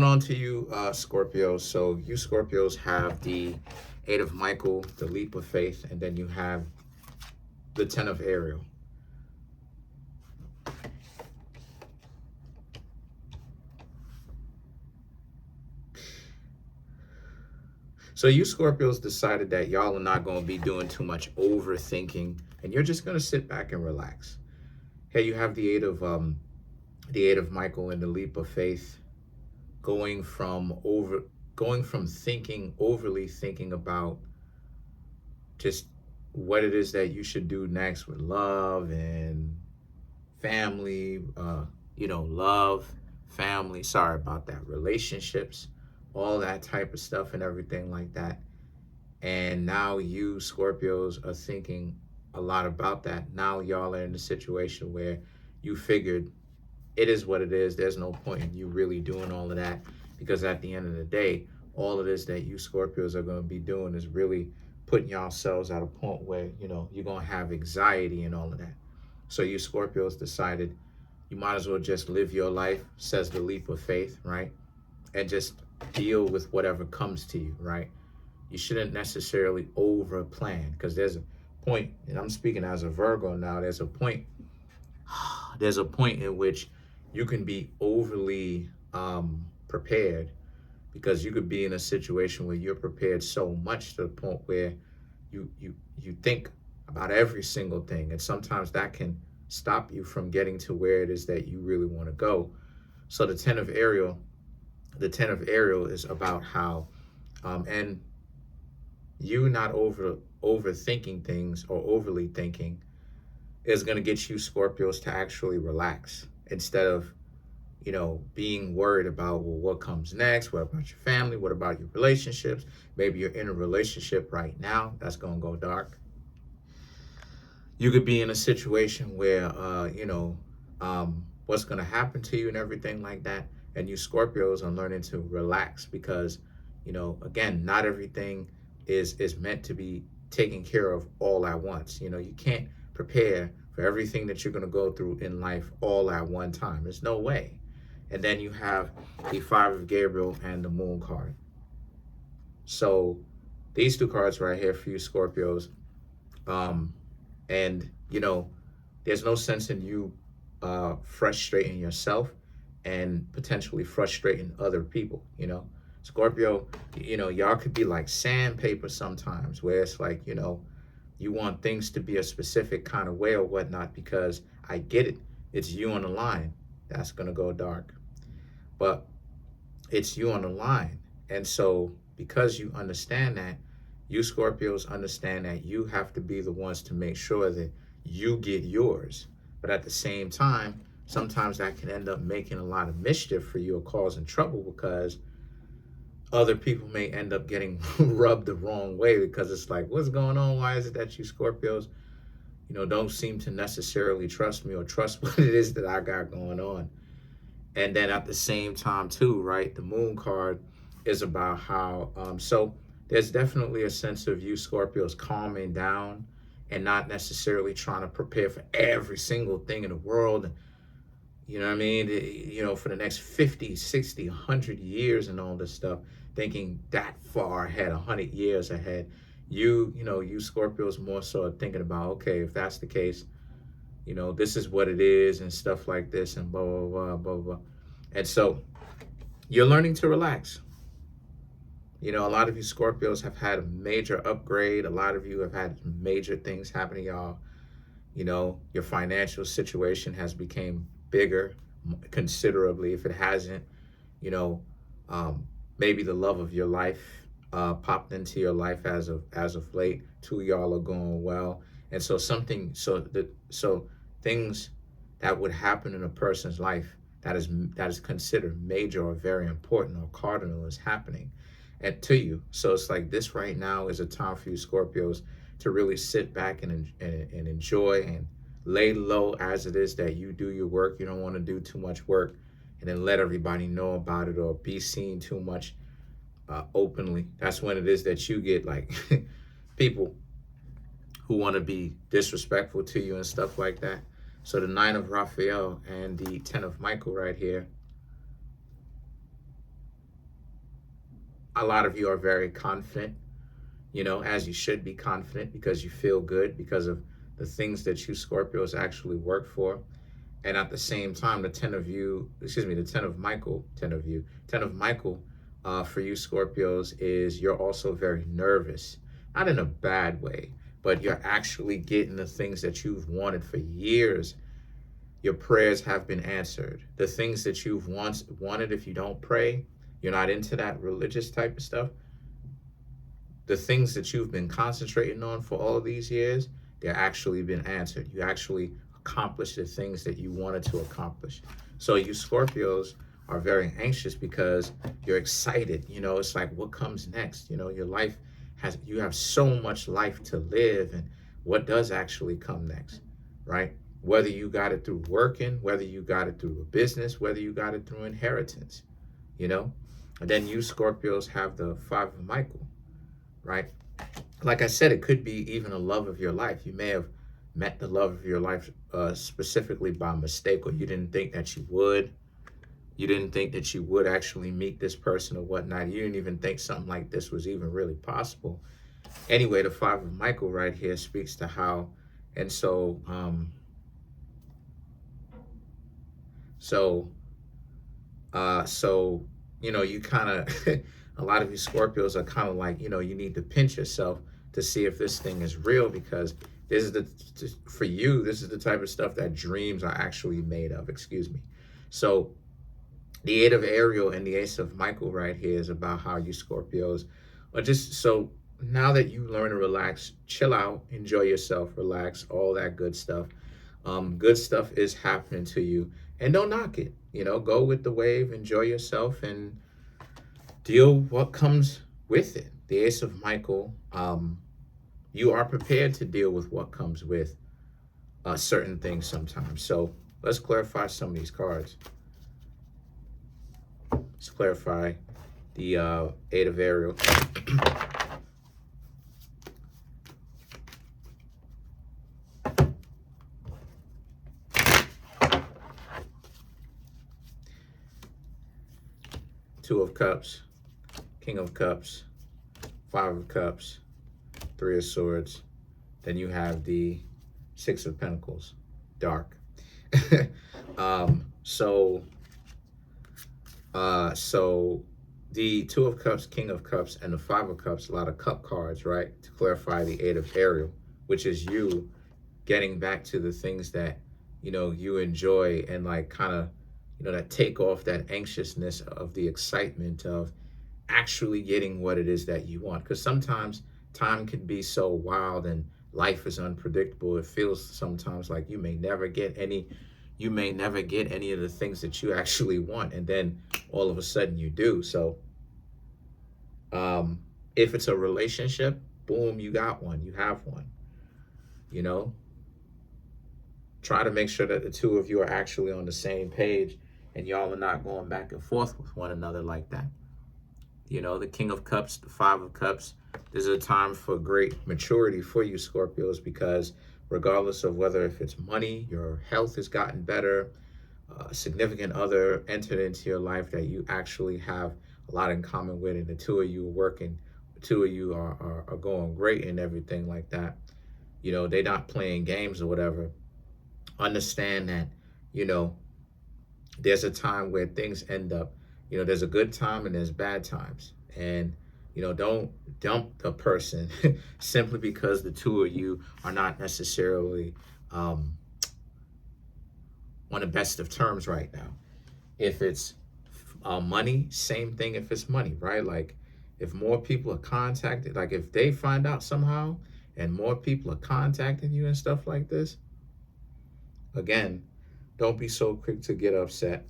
On to you, Scorpios. So you Scorpios have the Eight of Michael, the Leap of Faith, and then you have the Ten of Ariel. So you Scorpios decided that y'all are not going to be doing too much overthinking, and you're just going to sit back and relax. Here you have the Eight of Michael and the Leap of Faith, going from thinking overly thinking about just what it is that you should do next with love and family, love, family, sorry about that, relationships, all that type of stuff and everything like that. And now you Scorpios are thinking a lot about that. Now y'all are in a situation where you figured it is what it is. There's no point in you really doing all of that, because at the end of the day, all it is that you Scorpios are going to be doing is really putting yourselves at a point where, you're going to have anxiety and all of that. So you Scorpios decided you might as well just live your life, says the Leap of Faith, right? And just deal with whatever comes to you, right? You shouldn't necessarily over plan, because there's a point, and I'm speaking as a Virgo now, there's a point in which you can be overly prepared, because you could be in a situation where you're prepared so much to the point where you think about every single thing, and sometimes that can stop you from getting to where it is that you really want to go. So the Ten of Ariel is about how and you not overthinking things or overly thinking is going to get you Scorpios to actually relax, instead of being worried about, well, what comes next? What about your family? What about your relationships? Maybe you're in a relationship right now that's going to go dark. You could be in a situation where, what's going to happen to you and everything like that. And you Scorpios are learning to relax, because, again, not everything is meant to be taken care of all at once. You can't prepare for everything that you're going to go through in life all at one time. There's no way. And then you have the Five of Gabriel and the Moon card. So these two cards right here for you Scorpios, and there's no sense in you frustrating yourself and potentially frustrating other people. Scorpio, y'all could be like sandpaper sometimes, where it's like, you want things to be a specific kind of way or whatnot, because I get it. It's you on the line that's going to go dark. But it's you on the line. And so because you understand that, you Scorpios understand that you have to be the ones to make sure that you get yours. But at the same time, sometimes that can end up making a lot of mischief for you or causing trouble, because other people may end up getting rubbed the wrong way, because it's like, what's going on? Why is it that you Scorpios, don't seem to necessarily trust me or trust what it is that I got going on? And then at the same time too, right, the Moon card is about how, so there's definitely a sense of you Scorpios calming down and not necessarily trying to prepare for every single thing in the world. You know what I mean? For the next 50, 60, 100 years and all this stuff, thinking that far ahead, 100 years ahead. You Scorpios more so are thinking about, okay, if that's the case, this is what it is and stuff like this and blah, blah, blah, blah, blah. And so you're learning to relax. A lot of you Scorpios have had a major upgrade. A lot of you have had major things happen to y'all. Your financial situation has become bigger considerably. If it hasn't, maybe the love of your life popped into your life as of late. Two of y'all are going well. And so things that would happen in a person's life that is considered major or very important or cardinal is happening and to you. So it's like this right now is a time for you Scorpios to really sit back and enjoy and lay low as it is that you do your work. You don't want to do too much work and then let everybody know about it or be seen too much openly. That's when it is that you get like people who want to be disrespectful to you and stuff like that. So the Nine of Raphael and the Ten of Michael right here A lot of you are very confident, as you should be confident because you feel good because of the things that you Scorpios actually work for. And at the same time, the 10 of you, excuse me, the 10 of Michael, 10 of you, 10 of Michael for you Scorpios is you're also very nervous. Not in a bad way, but you're actually getting the things that you've wanted for years. Your prayers have been answered. The things that you've once wanted, if you don't pray, you're not into that religious type of stuff. The things that you've been concentrating on for all these years, they're actually been answered. You actually accomplished the things that you wanted to accomplish. So you Scorpios are very anxious because you're excited. It's like, what comes next? Your life you have so much life to live, and what does actually come next, right? Whether you got it through working, whether you got it through a business, whether you got it through inheritance, And then you Scorpios have the 5 of Michael, right? Like I said, it could be even a love of your life. You may have met the love of your life specifically by mistake, or you didn't think that you would. You didn't think that you would actually meet this person or whatnot. You didn't even think something like this was even really possible. Anyway, the 5 of Michael right here speaks to how, and so, you kind of, a lot of you Scorpios are kind of like, you need to pinch yourself to see if this thing is real, because this is for you, this is the type of stuff that dreams are actually made of, excuse me. So the 8 of Ariel and the Ace of Michael right here is about how you Scorpios are just, so now that you learn to relax, chill out, enjoy yourself, relax, all that good stuff. Good stuff is happening to you, and don't knock it. Go with the wave, enjoy yourself, and deal what comes with it. The Ace of Michael, you are prepared to deal with what comes with certain things sometimes. So let's clarify some of these cards. Let's clarify the 8 of Ariel. Two of Cups, King of Cups, 5 of Cups, 3 of Swords. Then you have the 6 of Pentacles, dark. So the 2 of Cups, King of Cups, and the 5 of Cups, a lot of cup cards, right? To clarify the 8 of Ariel, which is you getting back to the things that, you enjoy, and like kind of, that take off that anxiousness of the excitement of actually getting what it is that you want. Because sometimes time can be so wild and life is unpredictable. It feels sometimes like you may never get any of the things that you actually want, and then all of a sudden you do. So if it's a relationship, boom, you got one, you have one. Try to make sure that the two of you are actually on the same page, and y'all are not going back and forth with one another like that. The King of Cups, the 5 of Cups, this is a time for great maturity for you Scorpios, because regardless of whether if it's money, your health has gotten better, a significant other entered into your life that you actually have a lot in common with, and the two of you are working, the two of you are going great and everything like that. They're not playing games or whatever. Understand that, there's a time where things end up, there's a good time and there's bad times. And, don't dump the person simply because the two of you are not necessarily on the best of terms right now. If it's money, same thing if it's money, right? Like if more people are contacted, like if they find out somehow and more people are contacting you and stuff like this, again, don't be so quick to get upset.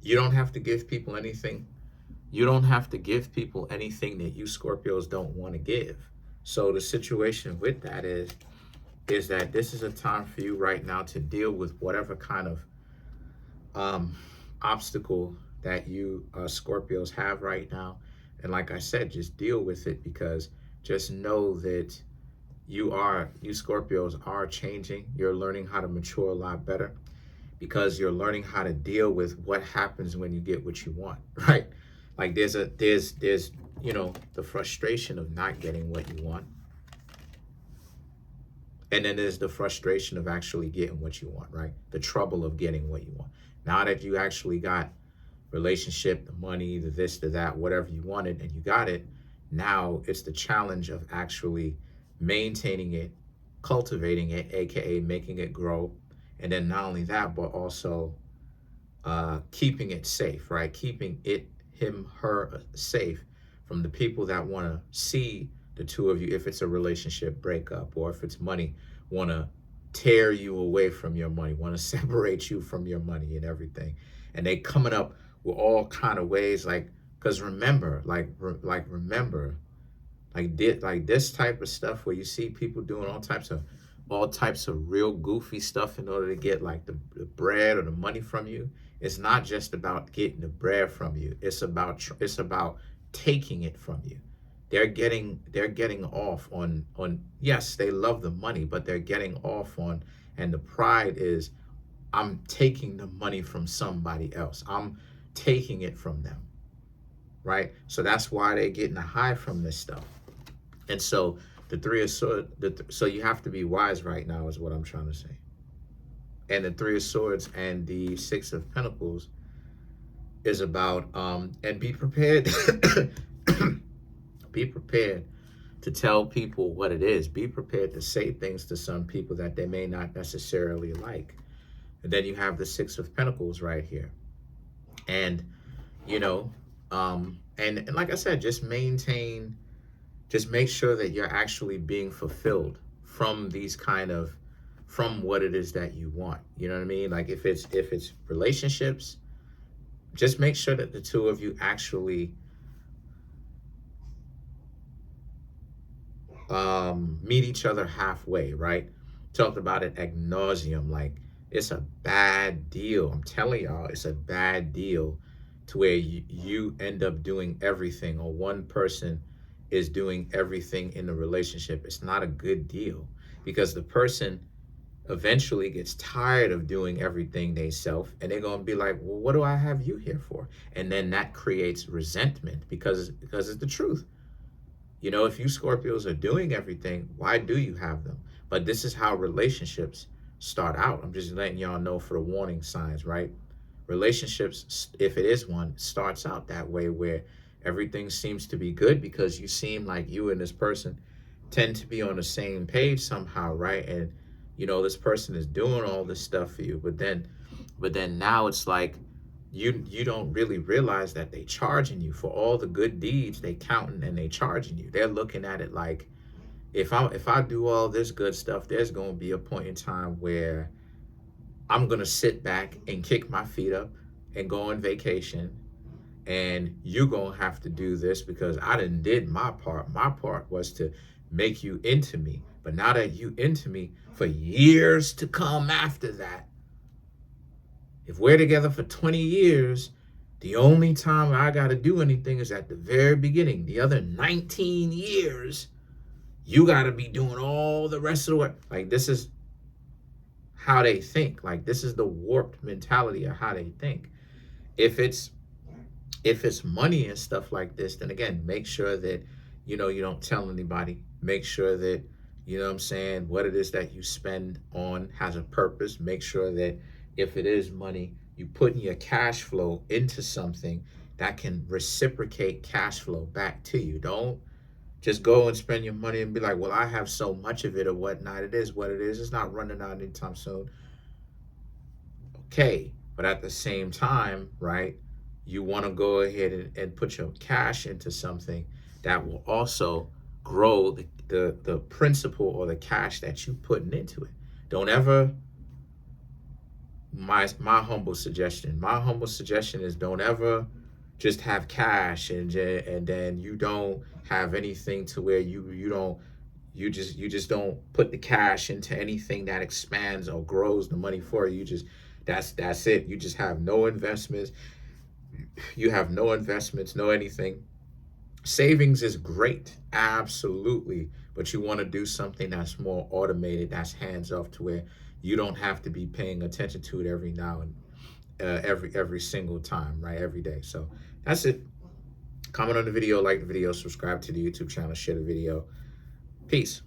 You don't have to give people anything. You don't have to give people anything that you Scorpios don't want to give. So the situation with that is that this is a time for you right now to deal with whatever kind of obstacle that you Scorpios have right now. And like I said, just deal with it, because just know that you Scorpios are changing. You're learning how to mature a lot better. because you're learning how to deal with what happens when you get what you want, right? Like there's the frustration of not getting what you want, and then there's the frustration of actually getting what you want, right? The trouble of getting what you want. Now that you actually got relationship, the money, the this, the that, whatever you wanted, and you got it, now it's the challenge of actually maintaining it, cultivating it, aka making it grow, and then not only that, but also keeping it safe, right? Keeping it, him, her safe from the people that want to see the two of you, if it's a relationship breakup or if it's money, want to tear you away from your money, want to separate you from your money and everything. And they coming up with all kind of ways, like, because remember, remember, like this type of stuff where you see people doing all types of real goofy stuff in order to get like the bread or the money from you. It's not just about getting the bread from you. It's about taking it from you. They're getting off on yes, they love the money, but they're getting off on, and the pride is, I'm taking the money from somebody else. I'm taking it from them, right? So that's why they're getting a high from this stuff. And so the three of swords, so you have to be wise right now is what I'm trying to say. And the three of swords and the six of pentacles is about and be prepared. Be prepared to tell people what it is. Be prepared to say things to some people that they may not necessarily like. And then you have the six of pentacles right here. And and like I said, just make sure that you're actually being fulfilled from from what it is that you want. You know what I mean? Like if it's relationships, just make sure that the two of you actually meet each other halfway, right? Talked about it ad nauseum. Like, it's a bad deal. I'm telling y'all, it's a bad deal to where you end up doing everything, or one person is doing everything in the relationship. It's not a good deal, because the person eventually gets tired of doing everything they self, and they're going to be like, well, what do I have you here for? And then that creates resentment, because it's the truth. If you Scorpios are doing everything, why do you have them? But this is how relationships start out. I'm just letting y'all know for the warning signs, right? Relationships, if it is one, starts out that way, where everything seems to be good because you seem like you and this person tend to be on the same page somehow, right? And this person is doing all this stuff for you, but then now it's like you don't really realize that they charging you for all the good deeds. They counting and they charging you. They're looking at it like, if I do all this good stuff, there's going to be a point in time where I'm going to sit back and kick my feet up and go on vacation, and you're going to have to do this because I done did my part. My part was to make you into me. But now that you into me, for years to come after that, if we're together for 20 years, the only time I got to do anything is at the very beginning. The other 19 years, you got to be doing all the rest of the work. Like, this is how they think. Like, this is the warped mentality of how they think. If it's money and stuff like this, then again, make sure that, you don't tell anybody. Make sure that, what it is that you spend on has a purpose. Make sure that if it is money, you put in your cash flow into something that can reciprocate cash flow back to you. Don't just go and spend your money and be like, well, I have so much of it or whatnot. It is what it is. It's not running out anytime soon. Okay. But at the same time, right, you want to go ahead and put your cash into something that will also grow the principal or the cash that you putting into it. Don't ever, my humble suggestion is, don't ever just have cash and then you don't have anything to where you just don't put the cash into anything that expands or grows the money for you. That's it. You just have no investments. You have no investments, no anything. Savings is great, absolutely, but you want to do something that's more automated, that's hands off, to where you don't have to be paying attention to it every now and every single time, right? Every day. So that's it. Comment on the video, like the video, subscribe to the YouTube channel, share the video. Peace.